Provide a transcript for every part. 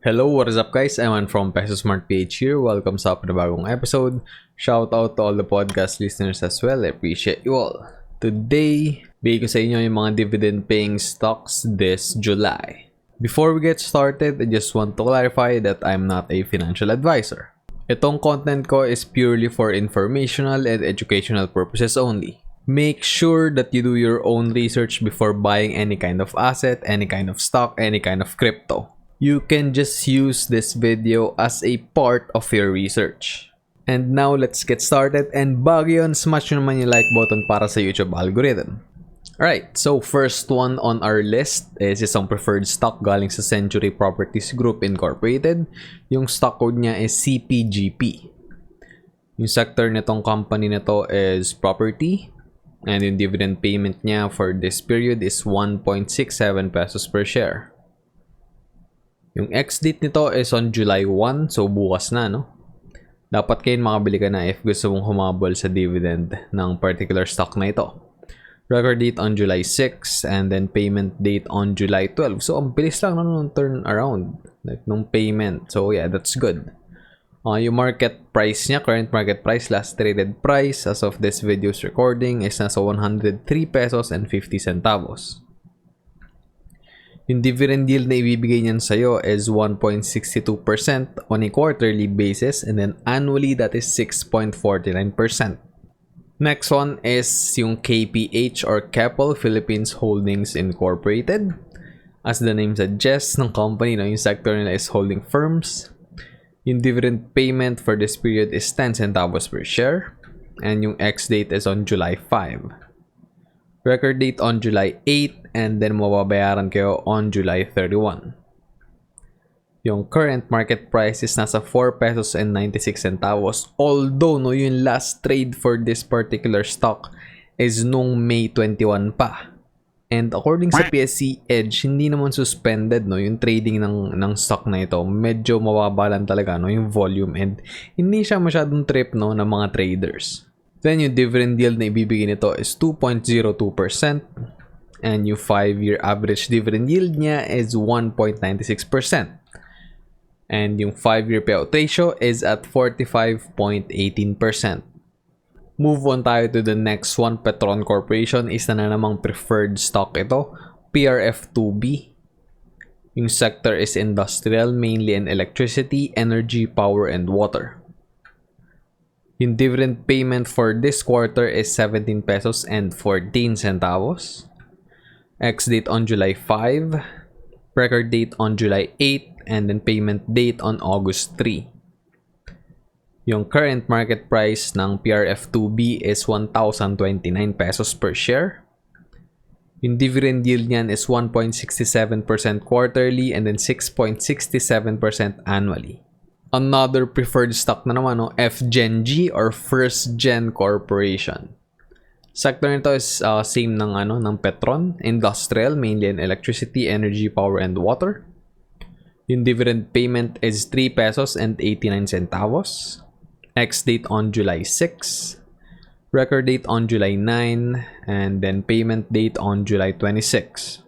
Hello, what is up guys? I'm from Peso Smart PH here. Welcome sa panibagong episode. Shout out to all the podcast listeners as well. I appreciate you all. Today, bigay ko sa inyo yung mga dividend paying stocks this July. Before we get started, I just want to clarify that I'm not a financial advisor. Itong content ko is purely for informational and educational purposes only. Make sure that you do your own research before buying any kind of asset, any kind of stock, any kind of crypto. You can just use this video as a part of your research. And now, let's get started. And bago yun, smash nyo naman yung like button para sa YouTube algorithm. Alright, so first one on our list is isang preferred stock galing sa Century Properties Group Incorporated. Yung stock code niya is CPGP. Yung sector nitong company na to is property. And yung dividend payment niya for this period is 1.67 pesos per share. Yung ex-date nito is on July 1, so bukas na, no? Dapat kayo makabili ka na if gusto mong humabol sa dividend ng particular stock na ito. Record date on July 6 and then payment date on July 12. So, ang bilis lang nung turn around, like nung payment. So, yeah, that's good. Yung market price niya, current market price, last traded price as of this video's recording is nasa 103 pesos and 50 centavos. Yung dividend yield na ibibigay niyan sa'yo is 1.62% on a quarterly basis, and then annually that is 6.49%. Next one is yung KPH or Keppel Philippines Holdings Incorporated. As the name suggests ng company, yung sector nila is holding firms. Yung dividend payment for this period is 10 centavos per share, and yung ex-date is on July 5. Record date on July 8 and then mababayaran kayo on July 31. Yung current market price is nasa 4 pesos and 96 centavos. Although no, yung last trade for this particular stock is nung May 21 pa. And according sa PSC Edge, hindi naman suspended no yung trading ng stock na ito. Medyo mababa lang talaga no yung volume and hindi siya masyadong trip no ng mga traders. Then, yung dividend yield na ibibigay nito is 2.02%. And yung 5-year average dividend yield niya is 1.96%. And yung 5-year payout ratio is at 45.18%. Move on tayo to the next one. Petron Corporation, isa na namang preferred stock ito. PRF2B. Yung sector is industrial, mainly in electricity, energy, power, and water. Yung dividend payment for this quarter is 17 pesos and 14 centavos. Ex-date on July 5. Record date on July 8. And then payment date on August 3. Yung current market price ng PRF2B is 1,029 pesos per share. Yung dividend yield niyan is 1.67% quarterly and then 6.67% annually. Another preferred stock na naman, no? FGENG or First Gen Corporation. Sector nito is same ng Petron, industrial, mainly in electricity, energy, power, and water. Yung dividend payment is 3 pesos and 89 centavos. Ex-date on July 6. Record date on July 9. And then payment date on July 26.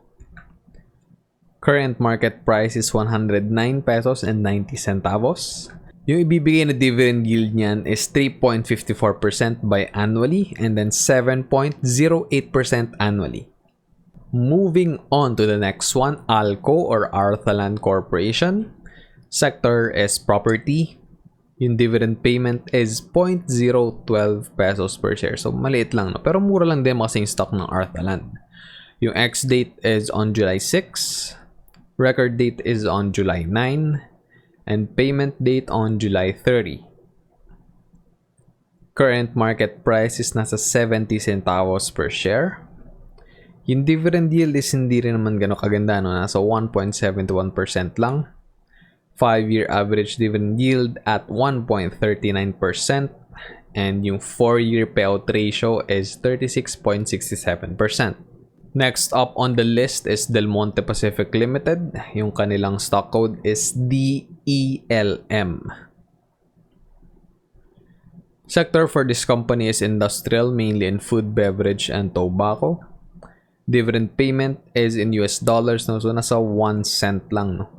Current market price is 109 pesos and 90 centavos. Yung ibibigay na dividend yield niyan is 3.54% biannually and then 7.08% annually. Moving on to the next one, ALCO or Arthaland Corporation. Sector is property. Yung dividend payment is 0.012 pesos per share. So maliit lang, no? Pero mura lang din kasi yung stock ng Arthaland. Yung ex-date is on July 6. Record date is on July 9 and payment date on July 30. Current market price is nasa 70 centavos per share. Yung dividend yield is hindi rin naman gano'ng kaganda, no? Nasa 1.71% lang. 5-year average dividend yield at 1.39% and yung 4-year payout ratio is 36.67%. Next up on the list is Monte Pacific Limited. Yung kanilang stock code is DELM. Sector for this company is industrial, mainly in food, beverage, and tobacco. Dividend payment is in US dollars, no? So nasa 1 cent lang, no?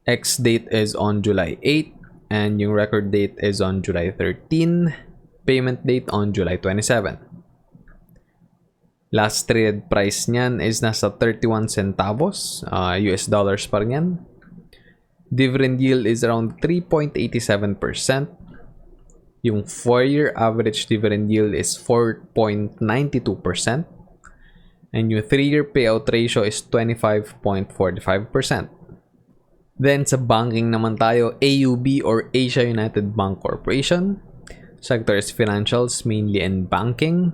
Ex-date is on July 8, and yung record date is on July 13, payment date on July 27. Last traded price niyan is nasa 31 centavos, US dollars pa rin yan. Dividend yield is around 3.87%. Yung 4-year average dividend yield is 4.92%. And yung 3-year payout ratio is 25.45%. Then sa banking naman tayo, AUB or Asia United Bank Corporation. Sector is financials, mainly in banking.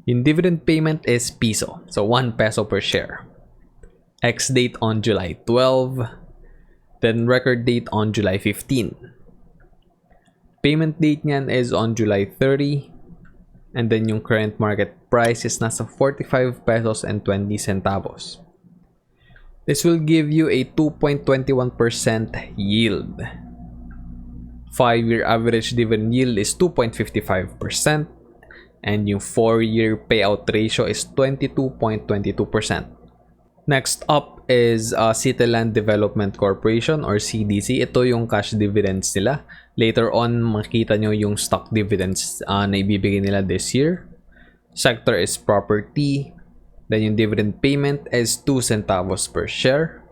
Yung dividend payment is Peso, so 1 peso per share. Ex-date on July 12. Then record date on July 15. Payment date niyan is on July 30. And then yung current market price is nasa 45 pesos and 20 centavos. This will give you a 2.21% yield. 5-year average dividend yield is 2.55%. And yung 4-year payout ratio is 22.22%. Next up is Cityland Development Corporation or CDC. Ito yung cash dividends nila. Later on, makita nyo yung stock dividends na ibibigay nila this year. Sector is property. Then yung dividend payment is 2 centavos per share.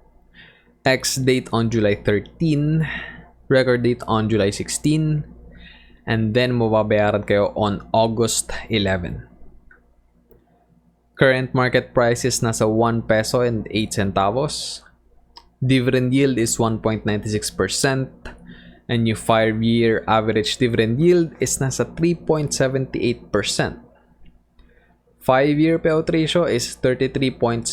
Ex-date on July 13. Record date on July 16. And then mababayaran kayo on August 11. Current market price is nasa 1 peso and 8 centavos. Dividend yield is 1.96%. And yung 5-year average dividend yield is nasa 3.78%. 5-year payout ratio is 33.7%.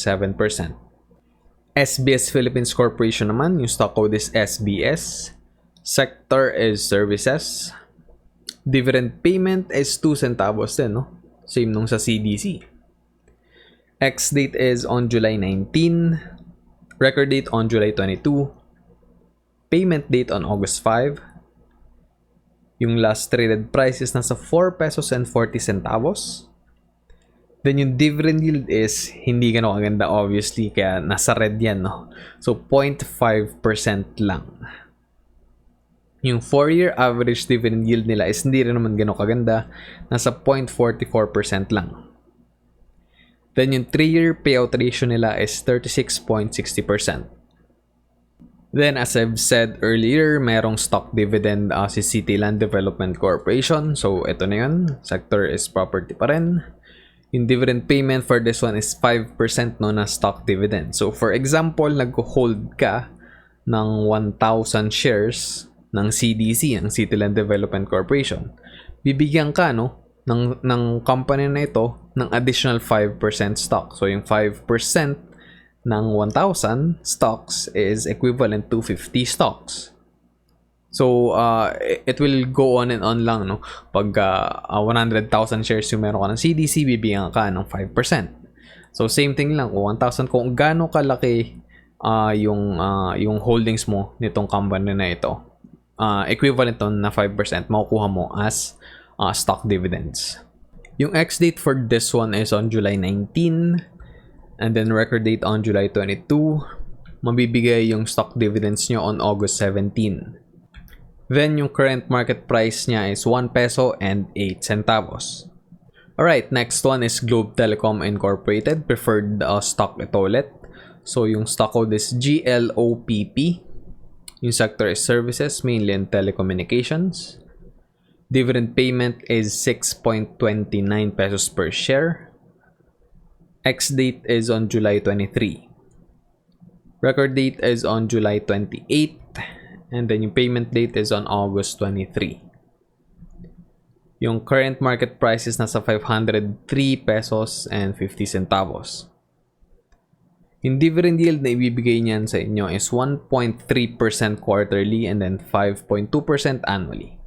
SBS Philippines Corporation naman, yung stock code is SBS. Sector is services. Dividend payment is 2 centavos din, no? Same nung sa CDC. Ex-date is on July 19. Record date on July 22. Payment date on August 5. Yung last traded price is nasa 4 pesos and 40 centavos. Then yung dividend yield is hindi ganun kaganda obviously, kaya nasa red yan, no? So 0.5% lang. Yung 4-year average dividend yield nila is hindi rin naman ganun kaganda, nasa 0.44% lang. Then yung 3-year payout ratio nila is 36.60%. Then as I've said earlier, merong stock dividend si Cityland Development Corporation. So ito na yun, sector is property pa rin. Yung dividend payment for this one is 5% no na stock dividend. So for example, nag-hold ka ng 1,000 shares ng CDC, ng Cityland Development Corporation. Bibigyan ka no ng company na ito ng additional 5% stock. So yung 5% ng 1,000 stocks is equivalent to 50 stocks. So it will go on and on lang, no? Pag 100,000 shares yung meron ka ng CDC, bibigyan ka ng 5%. So same thing lang, kung 1,000, kung gaano kalaki yung holdings mo nitong company na ito, equivalent na 5% makukuha mo as stock dividends. Yung ex-date for this one is on July 19, and then record date on July 22. Mabibigay yung stock dividends nyo on August 17. Then yung current market price niya is 1 peso and 8 centavos. Alright, next one is GLOPP Telecom Incorporated, preferred stock ito ulit. So yung stock code is GLOPP. Yung sector is services, mainly in telecommunications. Dividend payment is 6.29 pesos per share. Ex-date is on July 23. Record date is on July 28. And then yung payment date is on August 23. Yung current market price is nasa 503 pesos and 50 centavos. Yung dividend yield na ibibigay niyan sa inyo is 1.3% quarterly and then 5.2% annually.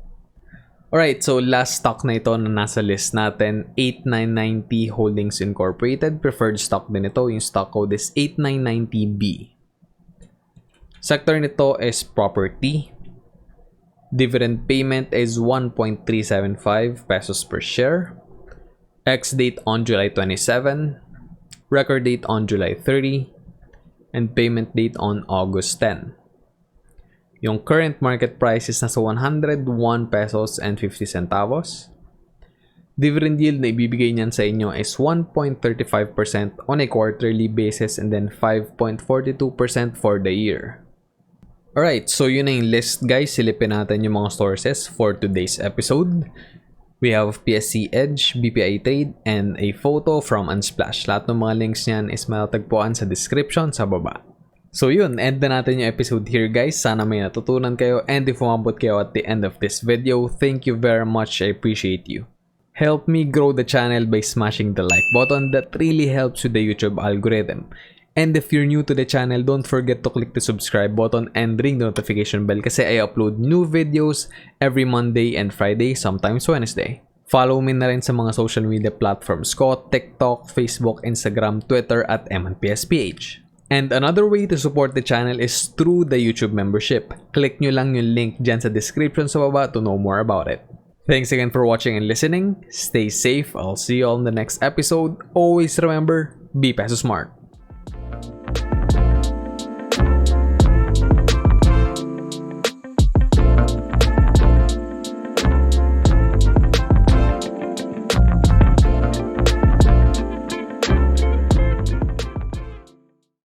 Alright, so last stock na ito na nasa list natin, 8990 Holdings Incorporated. Preferred stock din ito. Yung stock code is 8990B. Sector nito is property. Dividend payment is 1.375 pesos per share. Ex-date on July 27. Record date on July 30. And payment date on August 10. Yung current market price is nasa 101 pesos and 50 centavos. Dividend yield na ibibigay niyan sa inyo is 1.35% on a quarterly basis and then 5.42% for the year. Alright, so yun na yung list guys. Silipin natin yung mga sources for today's episode. We have PSC Edge, BPI Trade, and a photo from Unsplash. Lahat ng mga links niyan is matatagpuan sa description sa baba. So yun, end na natin yung episode here guys. Sana may natutunan kayo, and if umabot kayo at the end of this video, thank you very much. I appreciate you. Help me grow the channel by smashing the like button. That really helps with the YouTube algorithm. And if you're new to the channel, don't forget to click the subscribe button and ring the notification bell kasi I upload new videos every Monday and Friday, sometimes Wednesday. Follow me na rin sa mga social media platforms ko, TikTok, Facebook, Instagram, Twitter at MNPSPH. And another way to support the channel is through the YouTube membership. Click nyo lang yung link dyan sa description sa baba to know more about it. Thanks again for watching and listening. Stay safe. I'll see you all in the next episode. Always remember, be Peso Smart.